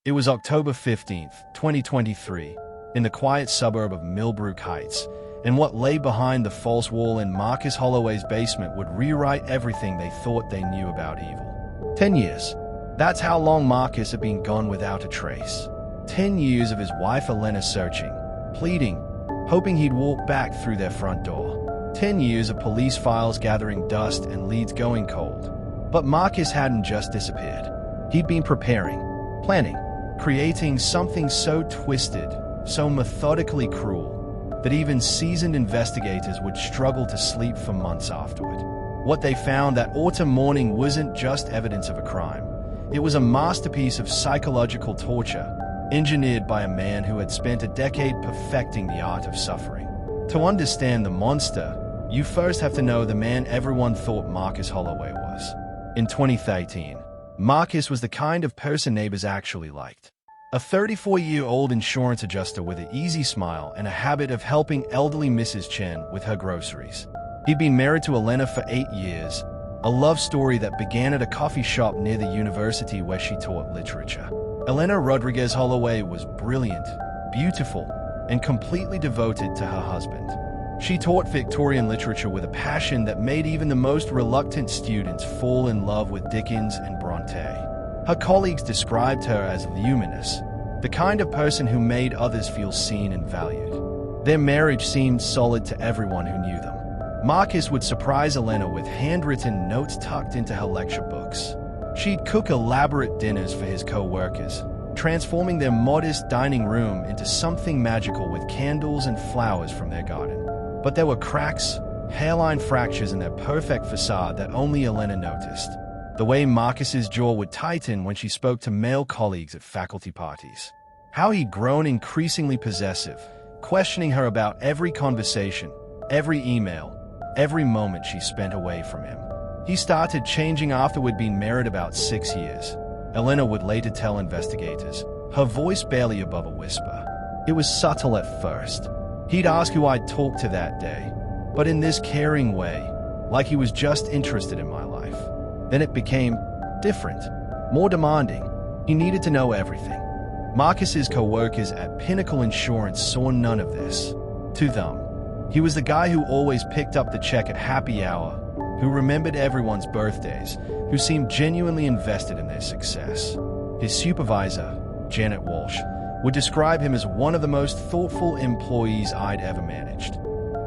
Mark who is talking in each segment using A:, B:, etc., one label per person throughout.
A: It was October 15th, 2023, in the quiet suburb of Millbrook Heights, and what lay behind the false wall in Marcus Holloway's basement would rewrite everything they thought they knew about evil. 10 years. That's how long Marcus had been gone without a trace. 10 years of his wife Elena searching, pleading, hoping he'd walk back through their front door. 10 years of police files gathering dust and leads going cold. But Marcus hadn't just disappeared. He'd been preparing, planning, creating something so twisted, so methodically cruel, that even seasoned investigators would struggle to sleep for months afterward. What they found that autumn morning wasn't just evidence of a crime. It was a masterpiece of psychological torture, engineered by a man who had spent a decade perfecting the art of suffering. To understand the monster, you first have to know the man everyone thought Marcus Holloway was. In 2013, Marcus was the kind of person neighbors actually liked. A 34-year-old insurance adjuster with an easy smile and a habit of helping elderly Mrs. Chen with her groceries. He'd been married to Elena for 8 years, a love story that began at a coffee shop near the university where she taught literature. Elena Rodriguez Holloway was brilliant, beautiful, and completely devoted to her husband. She taught Victorian literature with a passion that made even the most reluctant students fall in love with Dickens and Bronte. Her colleagues described her as luminous, the kind of person who made others feel seen and valued. Their marriage seemed solid to everyone who knew them. Marcus would surprise Elena with handwritten notes tucked into her lecture books. She'd cook elaborate dinners for his co-workers, transforming their modest dining room into something magical with candles and flowers from their garden. But there were cracks, hairline fractures in their perfect facade that only Elena noticed. The way Marcus's jaw would tighten when she spoke to male colleagues at faculty parties. How he'd grown increasingly possessive, questioning her about every conversation, every email, every moment she spent away from him. He started changing after we'd been married about 6 years. Elena would later tell investigators, her voice barely above a whisper. It was subtle at first. He'd ask who I'd talked to that day, but in this caring way, like he was just interested in my life. Then it became different, more demanding. He needed to know everything. Marcus's co-workers at Pinnacle Insurance saw none of this. To them, he was the guy who always picked up the check at happy hour, who remembered everyone's birthdays, who seemed genuinely invested in their success. His supervisor, Janet Walsh, would describe him as one of the most thoughtful employees I'd ever managed.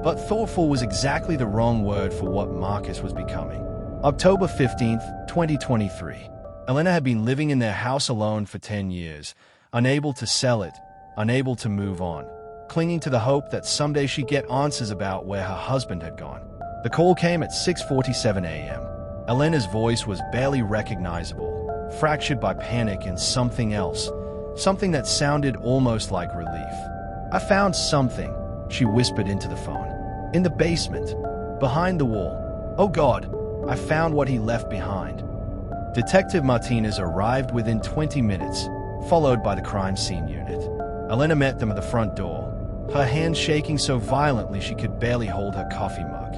A: But thoughtful was exactly the wrong word for what Marcus was becoming. October 15th, 2023. Elena had been living in their house alone for 10 years, unable to sell it, unable to move on, clinging to the hope that someday she'd get answers about where her husband had gone. The call came at 6:47 a.m. Elena's voice was barely recognizable, fractured by panic and something else, something that sounded almost like relief. "I found something," she whispered into the phone. "In the basement, behind the wall. Oh God, I found what he left behind." Detective Martinez arrived within 20 minutes, followed by the crime scene unit. Elena met them at the front door, her hands shaking so violently she could barely hold her coffee mug.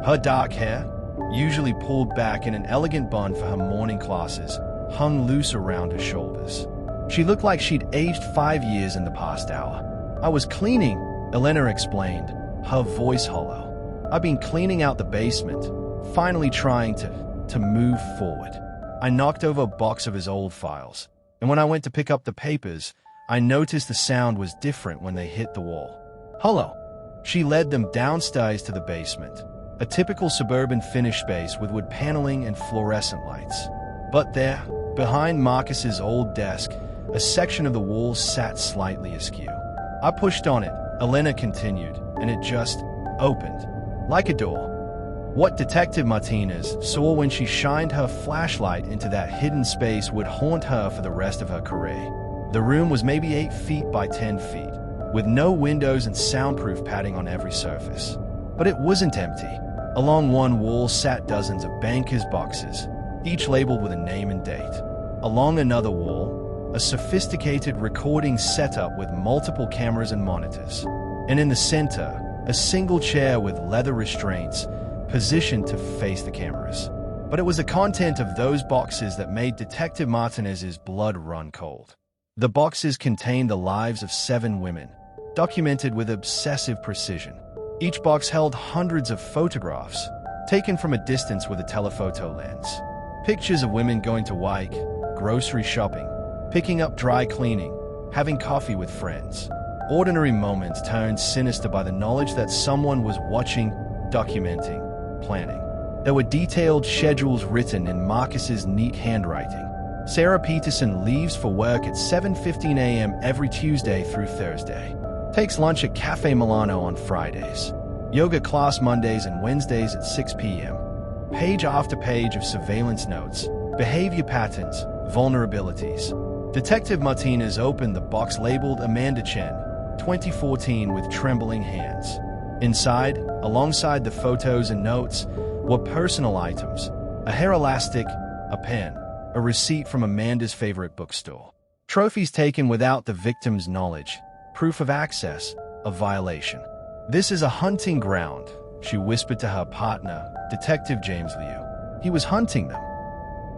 A: Her dark hair, usually pulled back in an elegant bun for her morning classes, hung loose around her shoulders. She looked like she'd aged 5 years in the past hour. "I was cleaning," Elena explained, her voice hollow. "I've been cleaning out the basement, finally trying to move forward. I knocked over a box of his old files, and when I went to pick up the papers, I noticed the sound was different when they hit the wall." "Hello." She led them downstairs to the basement, a typical suburban finished space with wood paneling and fluorescent lights. But there, behind Marcus's old desk, a section of the wall sat slightly askew. "I pushed on it," Elena continued, "and it just opened, like a door." What Detective Martinez saw when she shined her flashlight into that hidden space would haunt her for the rest of her career. The room was maybe 8 feet by 10 feet, with no windows and soundproof padding on every surface. But it wasn't empty. Along one wall sat dozens of bankers' boxes, each labeled with a name and date. Along another wall, a sophisticated recording setup with multiple cameras and monitors. And in the center, a single chair with leather restraints, positioned to face the cameras. But it was the content of those boxes that made Detective Martinez's blood run cold. The boxes contained the lives of 7 women, documented with obsessive precision. Each box held hundreds of photographs, taken from a distance with a telephoto lens. Pictures of women going to work, grocery shopping, picking up dry cleaning, having coffee with friends. Ordinary moments turned sinister by the knowledge that someone was watching, documenting, planning. There were detailed schedules written in Marcus's neat handwriting. Sarah Peterson leaves for work at 7:15 a.m. every Tuesday through Thursday. Takes lunch at Cafe Milano on Fridays. Yoga class Mondays and Wednesdays at 6 p.m. Page after page of surveillance notes, behavior patterns, vulnerabilities. Detective Martinez opened the box labeled Amanda Chen, 2014, with trembling hands. Inside, alongside the photos and notes, were personal items: a hair elastic, a pen, a receipt from Amanda's favorite bookstore. Trophies taken without the victim's knowledge, proof of access, of violation. "This is a hunting ground," she whispered to her partner, Detective James Liu. He was hunting them.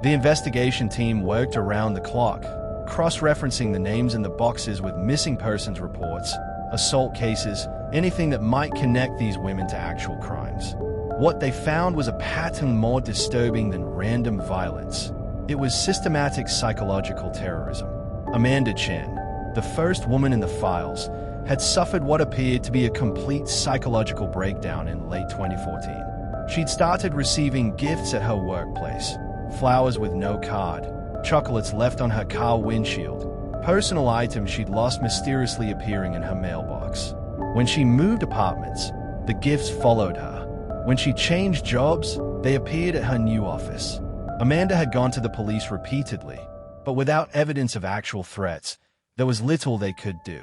A: The investigation team worked around the clock, cross-referencing the names in the boxes with missing persons reports, assault cases, anything that might connect these women to actual crimes. What they found was a pattern more disturbing than random violence. It was systematic psychological terrorism. Amanda Chen, the first woman in the files, had suffered what appeared to be a complete psychological breakdown in late 2014. She'd started receiving gifts at her workplace: flowers with no card, chocolates left on her car windshield, personal items she'd lost mysteriously appearing in her mailbox. When she moved apartments, the gifts followed her. When she changed jobs, they appeared at her new office. Amanda had gone to the police repeatedly, but without evidence of actual threats, there was little they could do.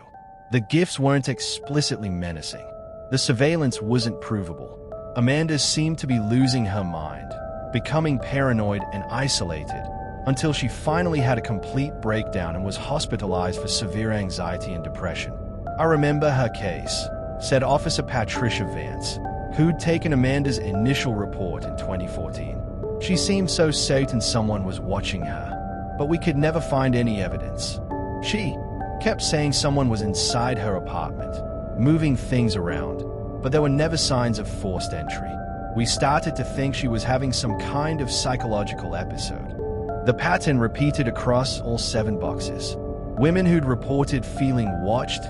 A: The gifts weren't explicitly menacing. The surveillance wasn't provable. Amanda seemed to be losing her mind, becoming paranoid and isolated, until she finally had a complete breakdown and was hospitalized for severe anxiety and depression. "I remember her case," said Officer Patricia Vance, who'd taken Amanda's initial report in 2014. "She seemed so certain someone was watching her, but we could never find any evidence. She kept saying someone was inside her apartment, moving things around, but there were never signs of forced entry. We started to think she was having some kind of psychological episode." The pattern repeated across all 7 boxes. Women who'd reported feeling watched,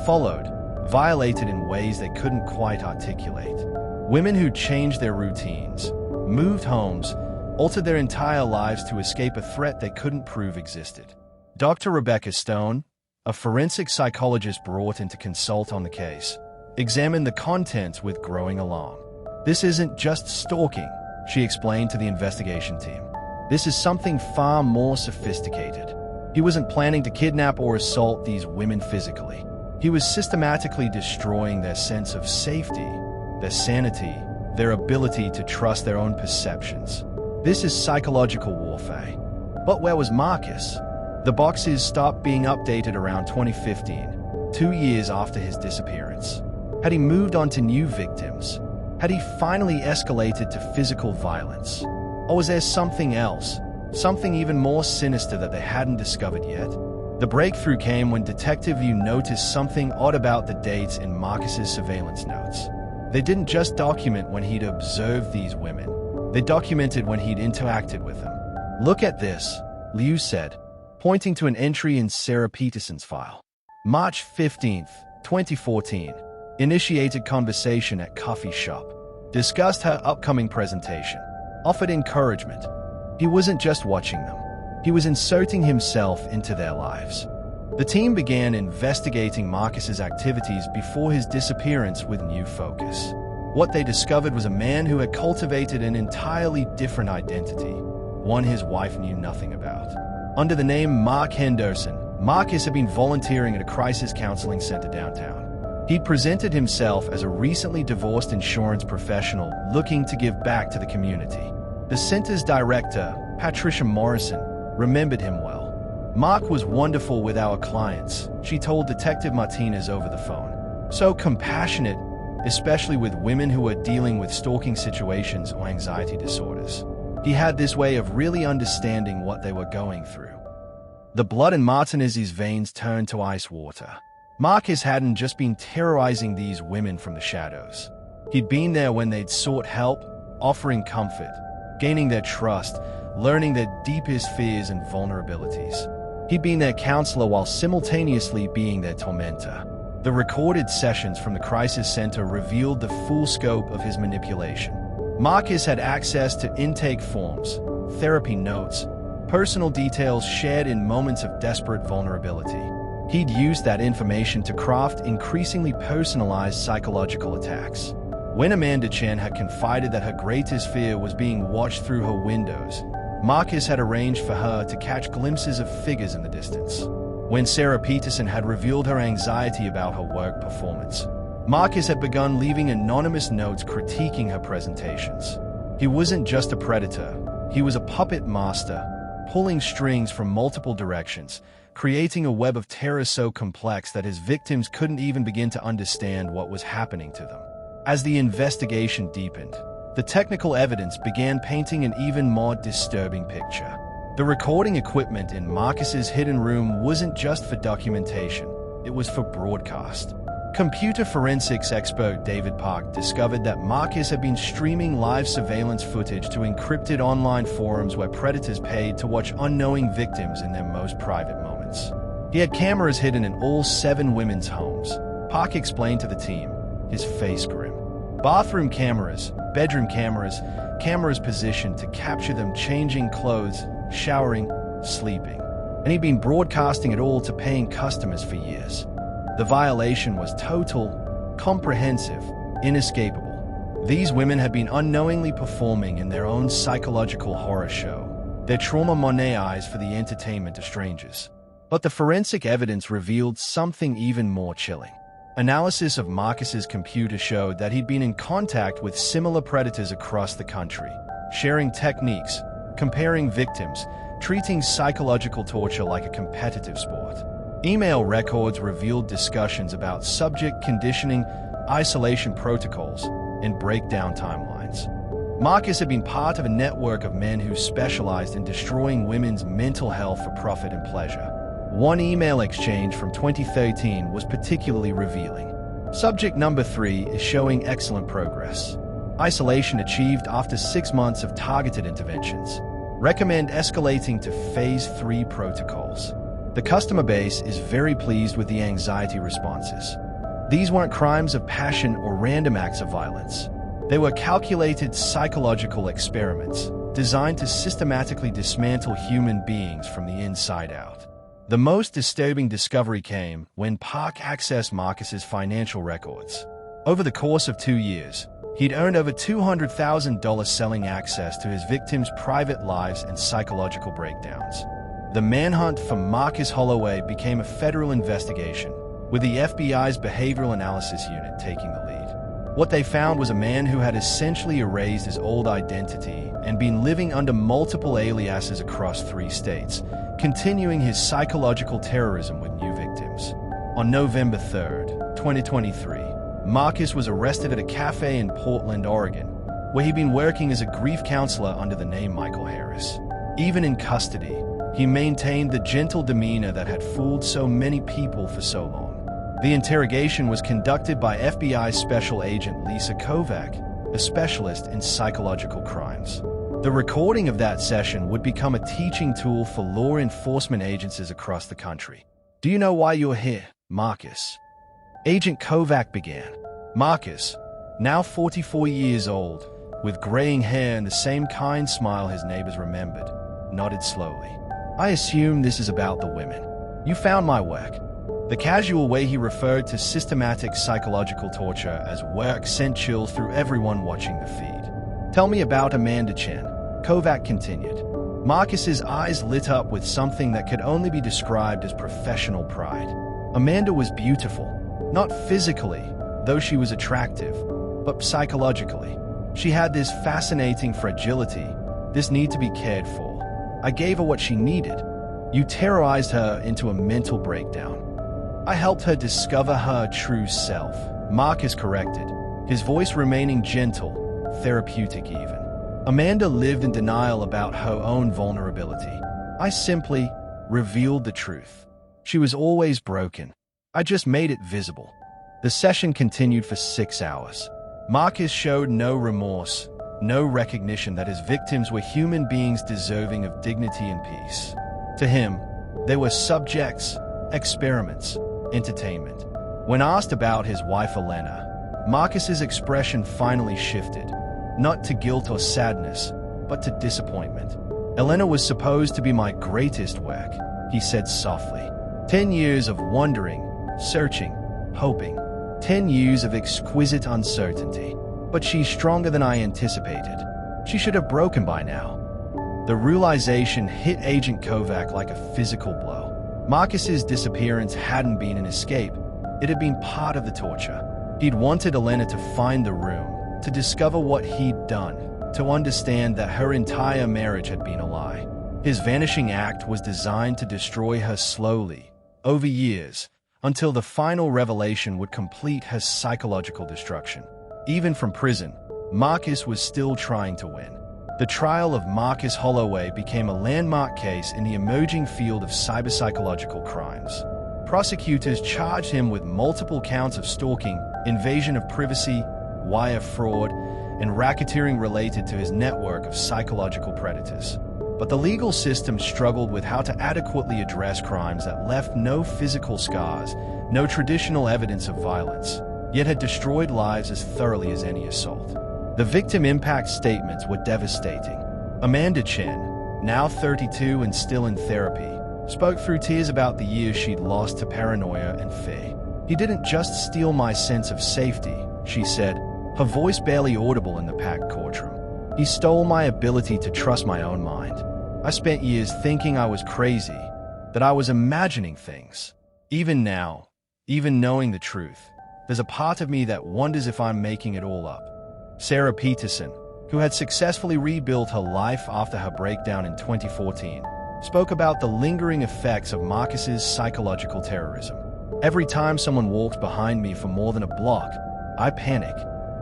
A: followed, violated in ways they couldn't quite articulate. Women who'd changed their routines, moved homes, altered their entire lives to escape a threat they couldn't prove existed. Dr. Rebecca Stone, a forensic psychologist brought in to consult on the case, examined the contents with growing alarm. "This isn't just stalking," she explained to the investigation team. "This is something far more sophisticated. He wasn't planning to kidnap or assault these women physically. He was systematically destroying their sense of safety, their sanity, their ability to trust their own perceptions. This is psychological warfare." But where was Marcus? The boxes stopped being updated around 2015, 2 years after his disappearance. Had he moved on to new victims? Had he finally escalated to physical violence? Or was there something else, something even more sinister that they hadn't discovered yet? The breakthrough came when Detective Yu noticed something odd about the dates in Marcus's surveillance notes. They didn't just document when he'd observed these women. They documented when he'd interacted with them. "Look at this," Liu said, pointing to an entry in Sarah Peterson's file. "March 15th, 2014. Initiated conversation at coffee shop. Discussed her upcoming presentation. Offered encouragement." He wasn't just watching them. He was inserting himself into their lives. The team began investigating Marcus's activities before his disappearance with new focus. What they discovered was a man who had cultivated an entirely different identity, one his wife knew nothing about. Under the name Mark Henderson, Marcus had been volunteering at a crisis counseling center downtown. He'd presented himself as a recently divorced insurance professional looking to give back to the community. The center's director, Patricia Morrison, remembered him well. "Mark was wonderful with our clients," she told Detective Martinez over the phone. "So compassionate, especially with women who were dealing with stalking situations or anxiety disorders. He had this way of really understanding what they were going through." The blood in Martinez's veins turned to ice water. Marcus hadn't just been terrorizing these women from the shadows. He'd been there when they'd sought help, offering comfort, gaining their trust, learning their deepest fears and vulnerabilities. He'd been their counselor while simultaneously being their tormentor. The recorded sessions from the crisis center revealed the full scope of his manipulation. Marcus had access to intake forms, therapy notes, personal details shared in moments of desperate vulnerability. He'd used that information to craft increasingly personalized psychological attacks. When Amanda Chen had confided that her greatest fear was being watched through her windows, Marcus had arranged for her to catch glimpses of figures in the distance. When Sarah Peterson had revealed her anxiety about her work performance, Marcus had begun leaving anonymous notes critiquing her presentations. He wasn't just a predator, he was a puppet master, pulling strings from multiple directions, creating a web of terror so complex that his victims couldn't even begin to understand what was happening to them. As the investigation deepened, the technical evidence began painting an even more disturbing picture. The recording equipment in Marcus's hidden room wasn't just for documentation, it was for broadcast. Computer forensics expert David Park discovered that Marcus had been streaming live surveillance footage to encrypted online forums where predators paid to watch unknowing victims in their most private moments. He had cameras hidden in all 7 women's homes. Park explained to the team, his face grim. Bathroom cameras, bedroom cameras, cameras positioned to capture them changing clothes, showering, sleeping. And he'd been broadcasting it all to paying customers for years. The violation was total, comprehensive, inescapable. These women had been unknowingly performing in their own psychological horror show, their trauma monétised for the entertainment of strangers. But the forensic evidence revealed something even more chilling. Analysis of Marcus's computer showed that he'd been in contact with similar predators across the country, sharing techniques, comparing victims, treating psychological torture like a competitive sport. Email records revealed discussions about subject conditioning, isolation protocols, and breakdown timelines. Marcus had been part of a network of men who specialized in destroying women's mental health for profit and pleasure. One email exchange from 2013 was particularly revealing. Subject number 3 is showing excellent progress. Isolation achieved after 6 months of targeted interventions. Recommend escalating to Phase 3 protocols. The customer base is very pleased with the anxiety responses. These weren't crimes of passion or random acts of violence. They were calculated psychological experiments designed to systematically dismantle human beings from the inside out. The most disturbing discovery came when Park accessed Marcus's financial records. Over the course of 2 years, he'd earned over $200,000 selling access to his victims' private lives and psychological breakdowns. The manhunt for Marcus Holloway became a federal investigation, with the FBI's Behavioral Analysis Unit taking the lead. What they found was a man who had essentially erased his old identity and been living under multiple aliases across 3 states, continuing his psychological terrorism with new victims. On November 3rd, 2023, Marcus was arrested at a cafe in Portland, Oregon, where he'd been working as a grief counselor under the name Michael Harris. Even in custody, he maintained the gentle demeanor that had fooled so many people for so long. The interrogation was conducted by FBI Special Agent Lisa Kovac, a specialist in psychological crimes. The recording of that session would become a teaching tool for law enforcement agencies across the country. "Do you know why you're here, Marcus?" Agent Kovac began. Marcus, now 44 years old, with graying hair and the same kind smile his neighbors remembered, nodded slowly. "I assume this is about the women. You found my work." The casual way he referred to systematic psychological torture as work sent chills through everyone watching the feed. "Tell me about Amanda Chen," Kovac continued. Marcus's eyes lit up with something that could only be described as professional pride. Amanda was beautiful, not physically, though she was attractive, but psychologically. She had this fascinating fragility, this need to be cared for. I gave her what she needed. You terrorized her into a mental breakdown. I helped her discover her true self, Marcus corrected, his voice remaining gentle, therapeutic even. Amanda lived in denial about her own vulnerability. I simply revealed the truth. She was always broken. I just made it visible. The session continued for 6 hours. Marcus showed no remorse, no recognition that his victims were human beings deserving of dignity and peace. To him, they were subjects, experiments, entertainment. When asked about his wife Elena, Marcus's expression finally shifted, not to guilt or sadness, but to disappointment. Elena was supposed to be my greatest work, he said softly. 10 years of wondering, searching, hoping. 10 years of exquisite uncertainty. But she's stronger than I anticipated. She should have broken by now. The realization hit Agent Kovac like a physical blow. Marcus's disappearance hadn't been an escape. It had been part of the torture. He'd wanted Elena to find the room, to discover what he'd done, to understand that her entire marriage had been a lie. His vanishing act was designed to destroy her slowly, over years, until the final revelation would complete her psychological destruction. Even from prison, Marcus was still trying to win. The trial of Marcus Holloway became a landmark case in the emerging field of cyberpsychological crimes. Prosecutors charged him with multiple counts of stalking, invasion of privacy, wire fraud, and racketeering related to his network of psychological predators. But the legal system struggled with how to adequately address crimes that left no physical scars, no traditional evidence of violence, yet had destroyed lives as thoroughly as any assault. The victim impact statements were devastating. Amanda Chen, now 32 and still in therapy, spoke through tears about the years she'd lost to paranoia and fear. "He didn't just steal my sense of safety," she said, her voice barely audible in the packed courtroom. "He stole my ability to trust my own mind. I spent years thinking I was crazy, that I was imagining things. Even now, even knowing the truth, there's a part of me that wonders if I'm making it all up." Sarah Peterson, who had successfully rebuilt her life after her breakdown in 2014, spoke about the lingering effects of Marcus's psychological terrorism. "Every time someone walks behind me for more than a block, I panic.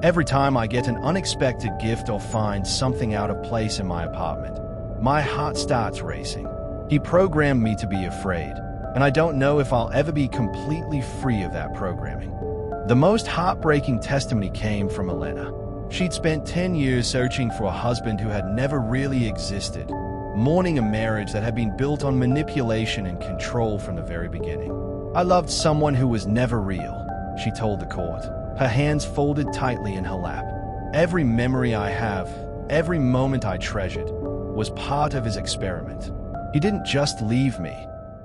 A: Every time I get an unexpected gift or find something out of place in my apartment, my heart starts racing. He programmed me to be afraid, and I don't know if I'll ever be completely free of that programming." The most heartbreaking testimony came from Elena. She'd spent 10 years searching for a husband who had never really existed, mourning a marriage that had been built on manipulation and control from the very beginning. "I loved someone who was never real," she told the court, her hands folded tightly in her lap. "Every memory I have, every moment I treasured, was part of his experiment. He didn't just leave me.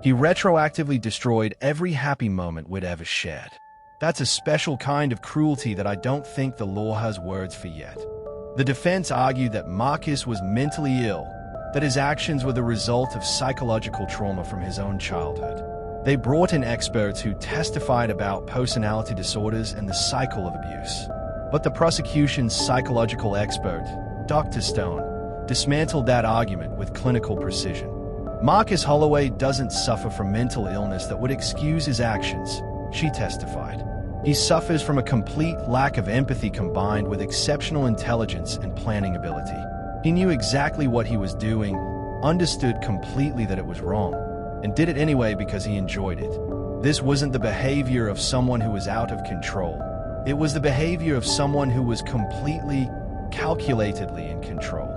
A: He retroactively destroyed every happy moment we'd ever shared. That's a special kind of cruelty that I don't think the law has words for yet." The defense argued that Marcus was mentally ill, that his actions were the result of psychological trauma from his own childhood. They brought in experts who testified about personality disorders and the cycle of abuse. But the prosecution's psychological expert, Dr. Stone, dismantled that argument with clinical precision. "Marcus Holloway doesn't suffer from mental illness that would excuse his actions," she testified. "He suffers from a complete lack of empathy combined with exceptional intelligence and planning ability. He knew exactly what he was doing, understood completely that it was wrong, and did it anyway because he enjoyed it. This wasn't the behavior of someone who was out of control. It was the behavior of someone who was completely, calculatedly in control."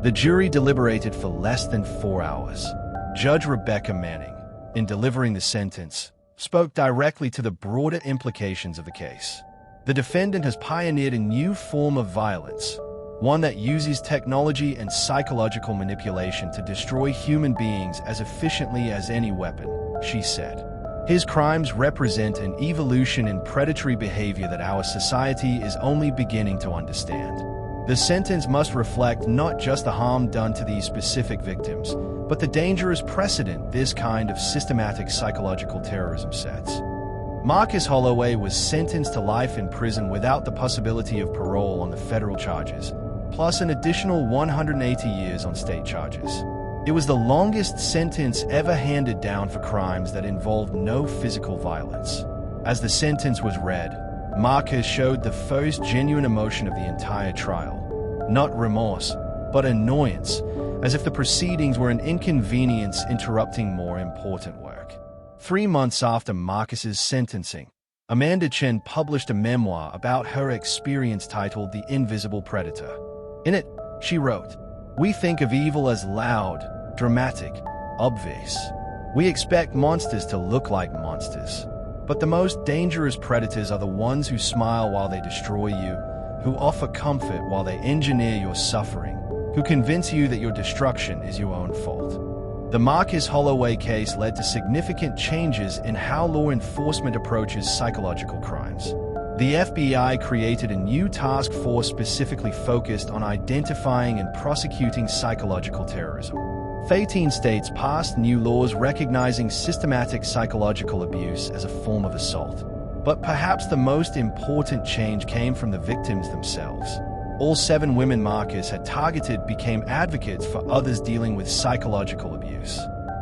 A: The jury deliberated for less than 4 hours. Judge Rebecca Manning, in delivering the sentence, spoke directly to the broader implications of the case. "The defendant has pioneered a new form of violence, one that uses technology and psychological manipulation to destroy human beings as efficiently as any weapon," she said. "His crimes represent an evolution in predatory behavior that our society is only beginning to understand. The sentence must reflect not just the harm done to these specific victims, but the dangerous precedent this kind of systematic psychological terrorism sets." Marcus Holloway was sentenced to life in prison without the possibility of parole on the federal charges, plus an additional 180 years on state charges. It was the longest sentence ever handed down for crimes that involved no physical violence. As the sentence was read, Marcus showed the first genuine emotion of the entire trial. Not remorse, but annoyance, as if the proceedings were an inconvenience interrupting more important work. 3 months after Marcus's sentencing, Amanda Chen published a memoir about her experience titled The Invisible Predator. In it, she wrote, "We think of evil as loud, dramatic, obvious. We expect monsters to look like monsters. But the most dangerous predators are the ones who smile while they destroy you, who offer comfort while they engineer your suffering, who convince you that your destruction is your own fault." The Marcus Holloway case led to significant changes in how law enforcement approaches psychological crimes. The FBI created a new task force specifically focused on identifying and prosecuting psychological terrorism. 18 states passed new laws recognizing systematic psychological abuse as a form of assault. But perhaps the most important change came from the victims themselves. All 7 women Marcus had targeted became advocates for others dealing with psychological abuse.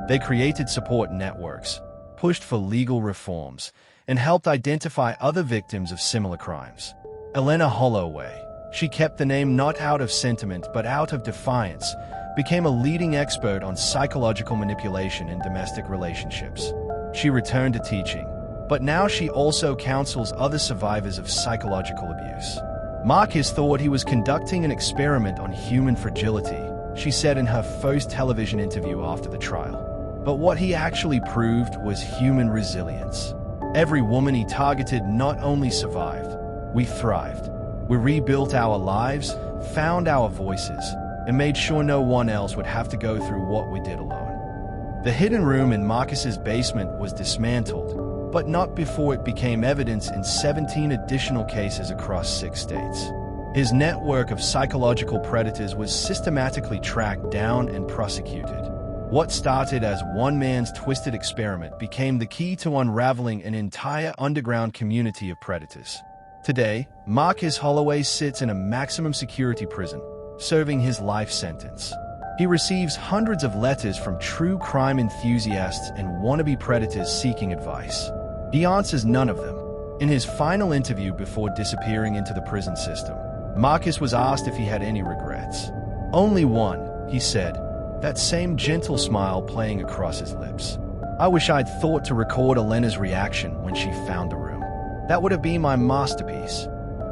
A: They created support networks, pushed for legal reforms, and helped identify other victims of similar crimes. Elena Holloway, she kept the name not out of sentiment but out of defiance, became a leading expert on psychological manipulation in domestic relationships. She returned to teaching, but now she also counsels other survivors of psychological abuse. Marcus thought he was conducting an experiment on human fragility, she said in her first television interview after the trial. But what he actually proved was human resilience. Every woman he targeted not only survived, we thrived. We rebuilt our lives, found our voices, and made sure no one else would have to go through what we did alone. The hidden room in Marcus's basement was dismantled, but not before it became evidence in 17 additional cases across 6 states. His network of psychological predators was systematically tracked down and prosecuted. What started as one man's twisted experiment became the key to unraveling an entire underground community of predators. Today, Marcus Holloway sits in a maximum security prison, serving his life sentence. He receives hundreds of letters from true crime enthusiasts and wannabe predators seeking advice. He answers none of them. In his final interview before disappearing into the prison system, Marcus was asked if he had any regrets. "Only one," he said, that same gentle smile playing across his lips. "I wish I'd thought to record Elena's reaction when she found the room. That would have been my masterpiece."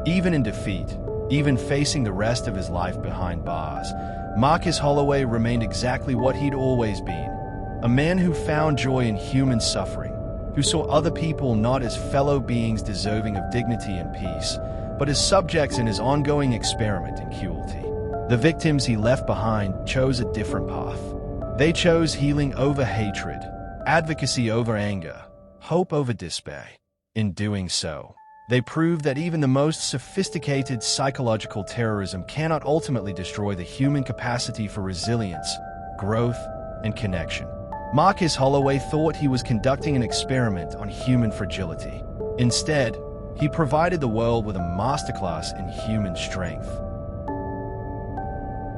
A: Even in defeat, even facing the rest of his life behind bars, Marcus Holloway remained exactly what he'd always been, a man who found joy in human suffering, who saw other people not as fellow beings deserving of dignity and peace, but as subjects in his ongoing experiment in cruelty. The victims he left behind chose a different path. They chose healing over hatred, advocacy over anger, hope over despair. In doing so, they proved that even the most sophisticated psychological terrorism cannot ultimately destroy the human capacity for resilience, growth, and connection. Marcus Holloway thought he was conducting an experiment on human fragility. Instead, he provided the world with a masterclass in human strength.